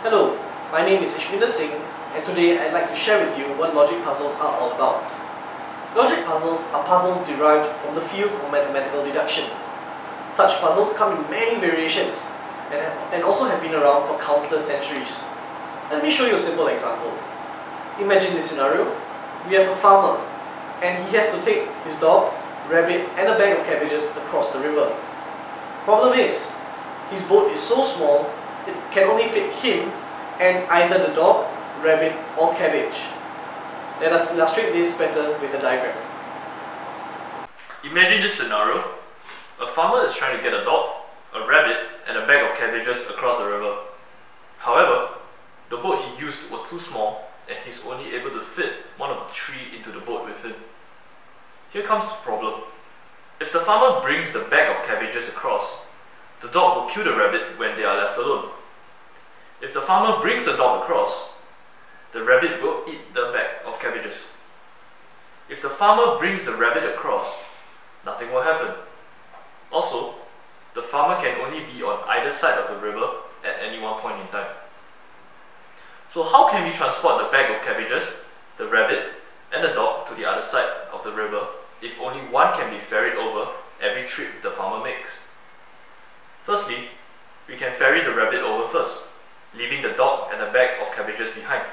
Hello, my name is Ishvinder Singh, and today I'd like to share with you what logic puzzles are all about. Logic puzzles are puzzles derived from the field of mathematical deduction. Such puzzles come in many variations and also have been around for countless centuries. Let me show you a simple example. Imagine this scenario. We have a farmer, and he has to take his dog, rabbit, and a bag of cabbages across the river. Problem is, his boat is so small, it can only fit him and either the dog, rabbit, or cabbage. Let us illustrate this better with a diagram. Imagine this scenario. A farmer is trying to get a dog, a rabbit, and a bag of cabbages across the river. However, the boat he used was too small and he's only able to fit one of the three into the boat with him. Here comes the problem. If the farmer brings the bag of cabbages across, the dog will kill the rabbit when they are left alone. If the farmer brings the dog across, the rabbit will eat the bag of cabbages. If the farmer brings the rabbit across, nothing will happen. Also, the farmer can only be on either side of the river at any one point in time. So how can we transport the bag of cabbages, the rabbit, and the dog to the other side of the river if only one can be ferried over every trip the farmer makes? Firstly, we can ferry the rabbit over first, leaving the dog and the bag of cabbages behind.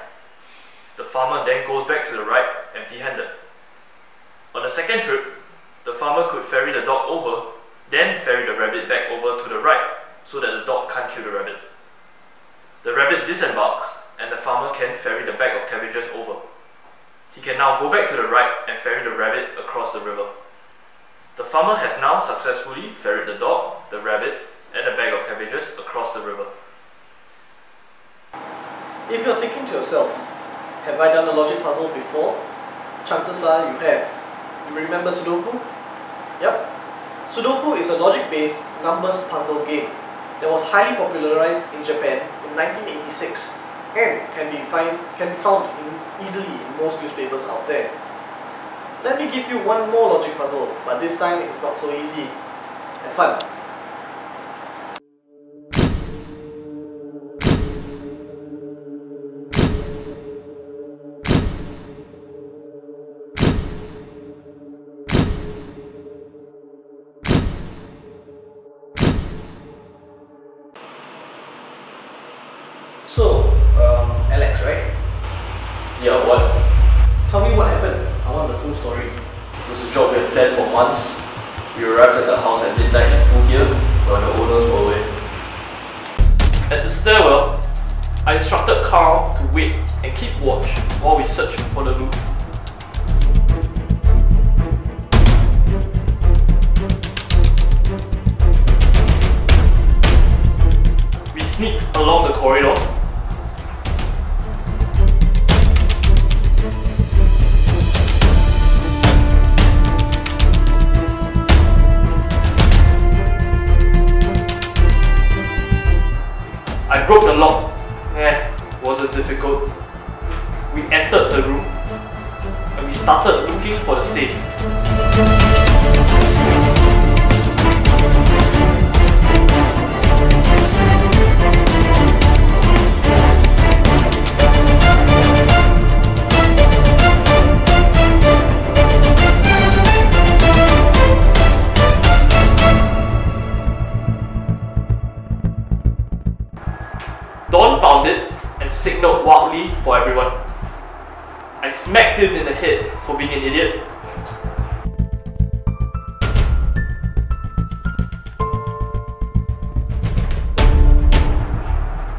The farmer then goes back to the right empty-handed. On the second trip, the farmer could ferry the dog over, then ferry the rabbit back over to the right so that the dog can't kill the rabbit. The rabbit disembarks and the farmer can ferry the bag of cabbages over. He can now go back to the right and ferry the rabbit across the river. The farmer has now successfully ferried the dog, the rabbit, and a bag of cabbages across the river. If you're thinking to yourself, have I done a logic puzzle before? Chances are you have. You remember Sudoku? Yep. Sudoku is a logic-based numbers puzzle game that was highly popularized in Japan in 1986 and can be found easily in most newspapers out there. Let me give you one more logic puzzle, but this time it's not so easy. Have fun! So, Alex, right? Yeah, what? Tell me what happened. I want the full story. It was a job we have planned for months. We arrived at the house at midnight in full gear while the owners were away. At the stairwell, I instructed Carl to wait and keep watch while we searched for the loot. We sneaked along the corridor. I broke the lock. Wasn't difficult. We entered the room and we started looking for the safe. Don found it and signaled wildly for everyone. I smacked him in the head for being an idiot.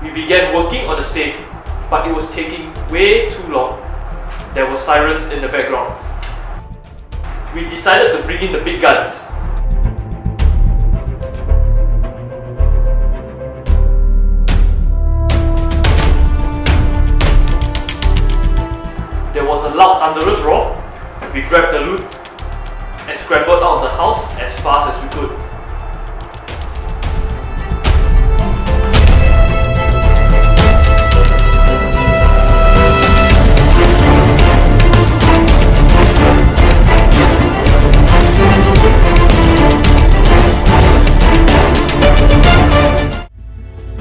We began working on the safe, but it was taking way too long. There were sirens in the background. We decided to bring in the big guns. There was a loud thunderous roar. We grabbed the loot and scrambled out of the house as fast as we could.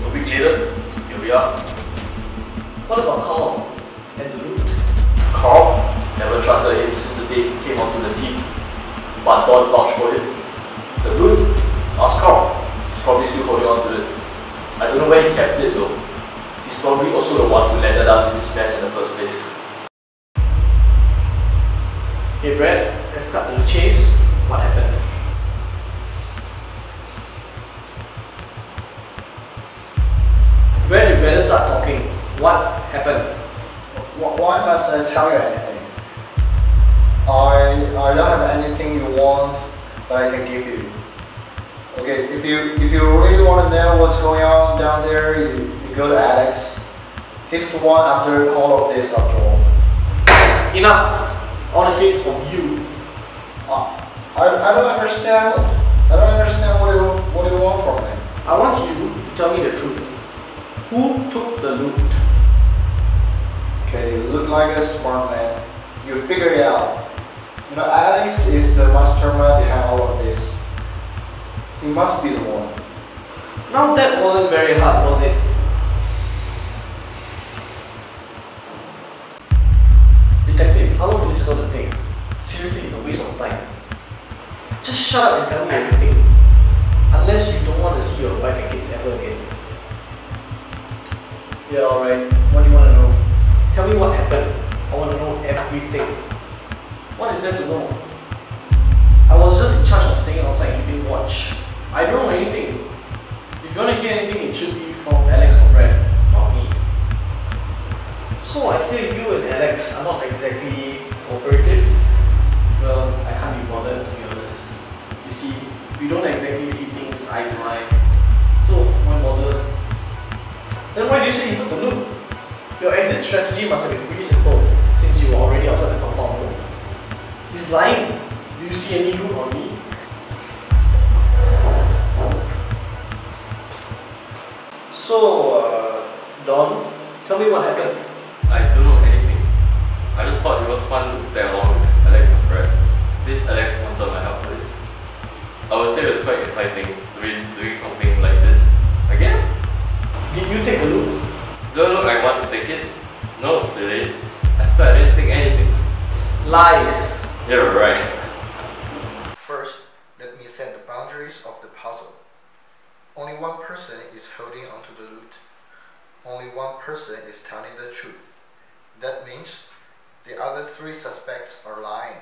A week later, here we are. What about Carl and the loot? Carl never trusted him since the day he came onto the team, but Don vouched for him. The loot? Ask Carl. He's probably still holding on to it. I don't know where he kept it though. He's probably also the one who landed us in this mess in the first place. Okay Brad, let's cut to the chase. What happened? Brad, you better start talking. What happened? Why must I tell you anything? I don't have anything you want that I can give you. Okay, if you really want to know what's going on down there, you go to Alex. He's the one after all of this after all. Enough! I want to hear it from you. I don't understand. I don't understand what you want from me. I want you to tell me the truth. Who took the loot? Okay, you look like a smart man. You figure it out. You know, Alex is the mastermind behind all of this. He must be the one. Now that wasn't very hard, was it? Detective, how long is this going to take? Seriously, it's a waste of time. Just shut up and tell me everything. Unless you don't want to see your wife and kids ever again. Yeah, alright. What do you want to know? Tell me what happened. I want to know everything. What is there to know? I was just in charge of staying outside keeping watch. I don't know anything. If you want to hear anything, it should be from Alex or Brad, not me. So I hear you and Alex are not exactly cooperative. Well, I can't be bothered to be honest. You see, we don't exactly see things eye to eye. So why bother? Then why do you say you took the loot? Your exit strategy must have been pretty simple, since you were already outside the compound. No? He's lying. Do you see any loot on me? So, Don, tell me what happened. I don't know anything. I just thought it was fun to tag along with Alex and Brad. Since Alex wanted my help for this, I would say it was quite exciting to be doing something like this, I guess. Did you take the loot? Do I look like I want to take it? No, silly. I said I didn't take anything. Lies. You're right. First, let me set the boundaries of the puzzle. Only one person is holding onto the loot. Only one person is telling the truth. That means the other three suspects are lying.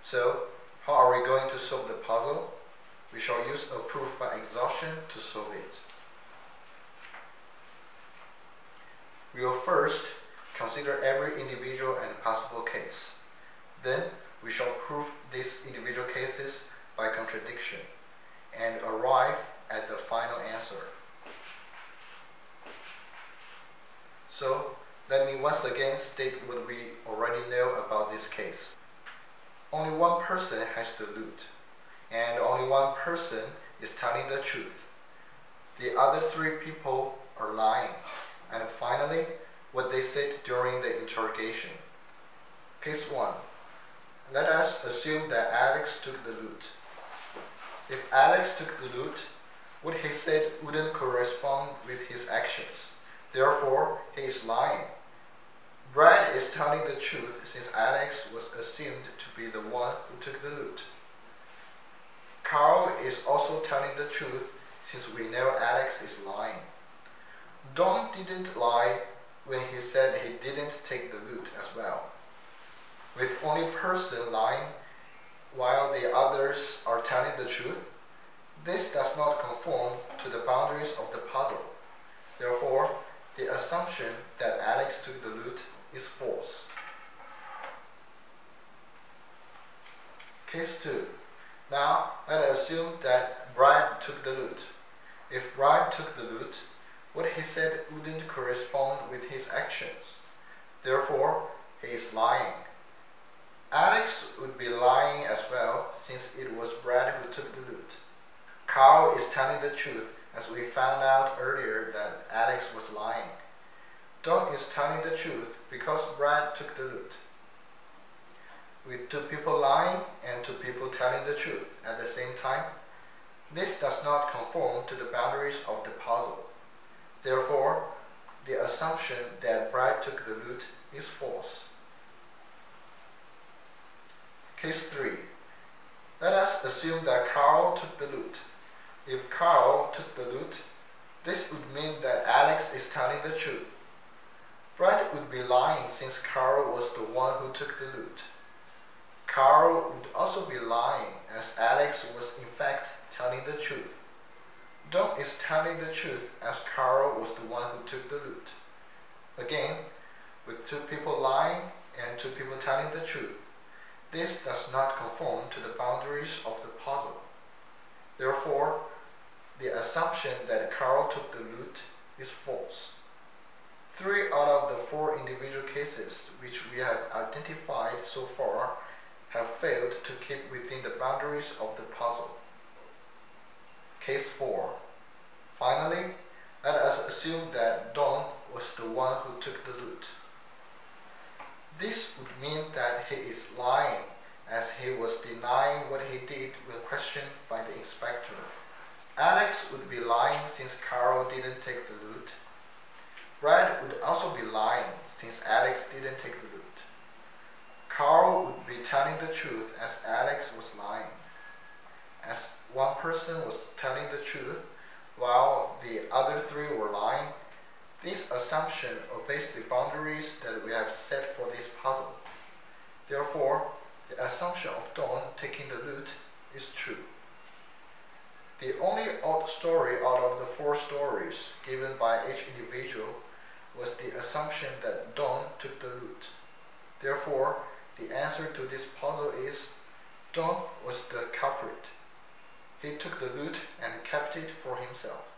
So, how are we going to solve the puzzle? We shall use a proof by exhaustion to solve it. We will first consider every individual and possible case. Then, we shall prove these individual cases by contradiction and arrive at the final answer. So, let me once again state what we already know about this case. Only one person has the loot, and only one person is telling the truth. The other three people are lying, and finally, what they said during the interrogation. Case 1. Let us assume that Alex took the loot. If Alex took the loot, what he said wouldn't correspond with his actions. Therefore, he is lying. Brad is telling the truth since Alex was assumed to be the one who took the loot. Carl is also telling the truth since we know Alex is lying. Don didn't lie when he said he didn't take the loot as well. With only person lying while the others are telling the truth, this does not conform to the boundaries of the puzzle. Therefore, the assumption that Alex took the loot is false. Case 2. Now, let us assume that Brad took the loot. If Brad took the loot, what he said wouldn't correspond with his actions. Therefore, he is lying. Alex would be lying as well since it was Brad who took the loot. Carl is telling the truth as we found out earlier that Alex was lying. Don is telling the truth because Brad took the loot. With two people lying and two people telling the truth at the same time, this does not conform to the boundaries of the puzzle. Therefore, the assumption that Brad took the loot is false. Case 3. Let us assume that Carl took the loot. If Carl took the loot, this would mean that Alex is telling the truth. Brad would be lying since Carl was the one who took the loot. Carl would also be lying as Alex was in fact telling the truth. Don is telling the truth as Carl was the one who took the loot. Again, with 2 people lying and 2 people telling the truth, this does not conform to the boundaries of the puzzle. Therefore, the assumption that Carl took the loot is false. 3 out of the 4 individual cases which we have identified so far have failed to keep within the boundaries of the puzzle. Case 4. Finally, let us assume that Don was the one who took the loot. This would mean that he is lying as he was denying what he did when questioned by the inspector. Alex would be lying since Carl didn't take the loot. Brad would also be lying since Alex didn't take the loot. Carl would be telling the truth as Alex was lying. As one person was telling the truth while the other 3 were lying, this assumption obeys the boundaries that we have set for this puzzle. Therefore, the assumption of Don taking the loot is true. The only odd story out of the 4 stories given by each individual was the assumption that Don took the loot. Therefore, the answer to this puzzle is Don was the culprit. He took the loot and kept it for himself.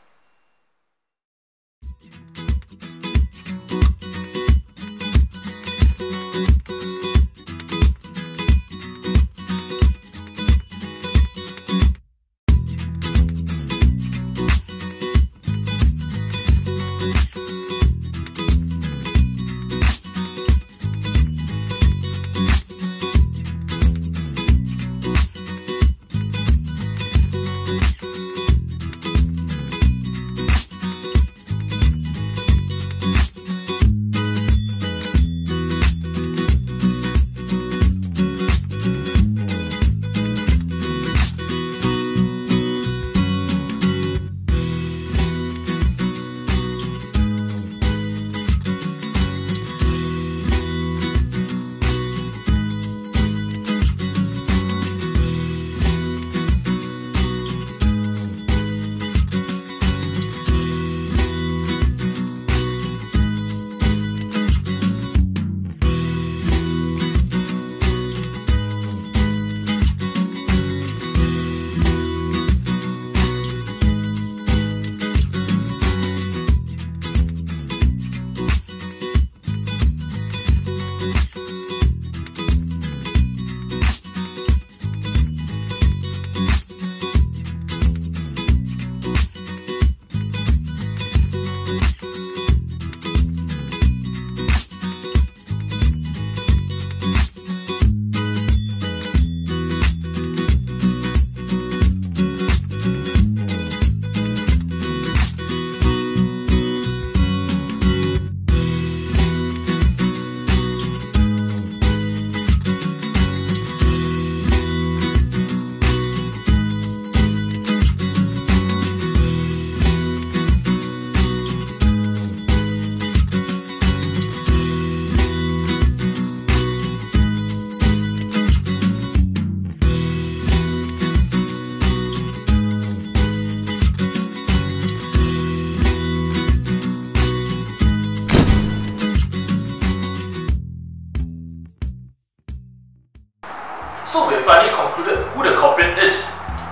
So we have finally concluded who the culprit is.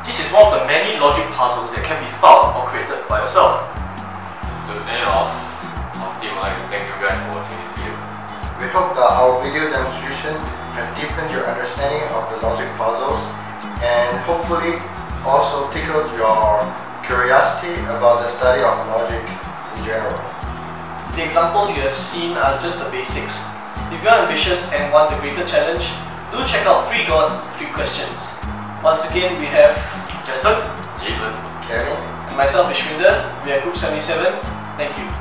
This is one of the many logic puzzles that can be found or created by yourself. To end off, our team would like to thank you guys for watching this video. We hope that our video demonstration has deepened your understanding of the logic puzzles and hopefully also tickled your curiosity about the study of logic in general. The examples you have seen are just the basics. If you are ambitious and want a greater challenge, do check out 3 Gods, 3 Questions. Once again, we have Jeston, Javan, Kevin? and myself, Ishvinder. We are Group 77. Thank you.